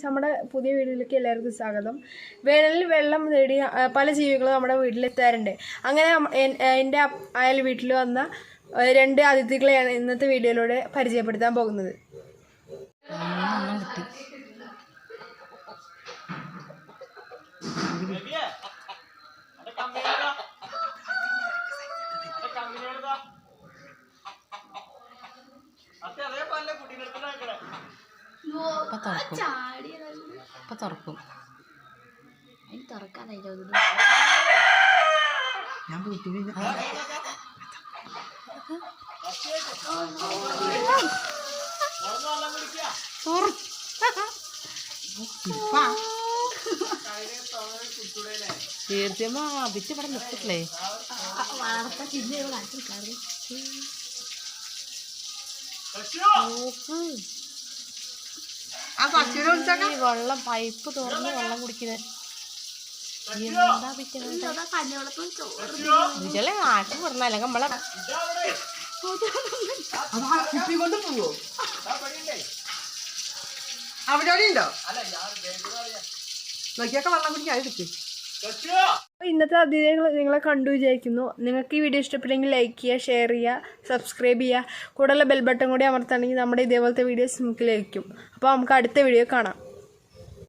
നമ്മുടെ പുതിയ വീട്ടിലേക്ക് എല്ലാവർക്കും സ്വാഗതം. വേനലിൽ വെള്ളം തേടി പല ജീവികളും നമ്മുടെ വീട്ടിലെത്താറുണ്ട്. അങ്ങനെ എൻ്റെ അയൽ വീട്ടിൽ വന്ന 2 അതിഥികളെയാണ് ഇന്നത്തെ വീഡിയോയിലൂടെ പരിചയപ്പെടുത്താൻ പോകുന്നത്. തുറക്കും ഞാൻ പൂട്ടി തീർച്ചയായും വിറ്റ് ഇവിടെ നിൽക്കില്ലേ വെള്ളം പൈപ്പ് തുറന്ന് വെള്ളം കുടിക്കുന്നത് എന്താ പറ്റുന്നത് ആട്ടി പറഞ്ഞാലേ നമ്മളെ അവിടെ ഉണ്ടോ നോക്കിയൊക്കെ വെള്ളം കുടിക്കാൻ എടുക്കും. ഇന്നത്തെ അതിഥികൾ നിങ്ങളെ കണ്ടു വിചാരിക്കുന്നു. നിങ്ങൾക്ക് ഈ വീഡിയോ ഇഷ്ടപ്പെട്ടെങ്കിൽ ലൈക്ക് ചെയ്യുക, ഷെയർ ചെയ്യുക, സബ്സ്ക്രൈബ് ചെയ്യുക. കൂടുതൽ ബെൽ ബട്ടൺ കൂടി അമർത്തുകയാണെങ്കിൽ നമ്മുടെ ഇതേപോലത്തെ വീഡിയോസ് നമുക്ക് ലഭിക്കും. അപ്പോൾ നമുക്ക് അടുത്ത വീഡിയോ കാണാം.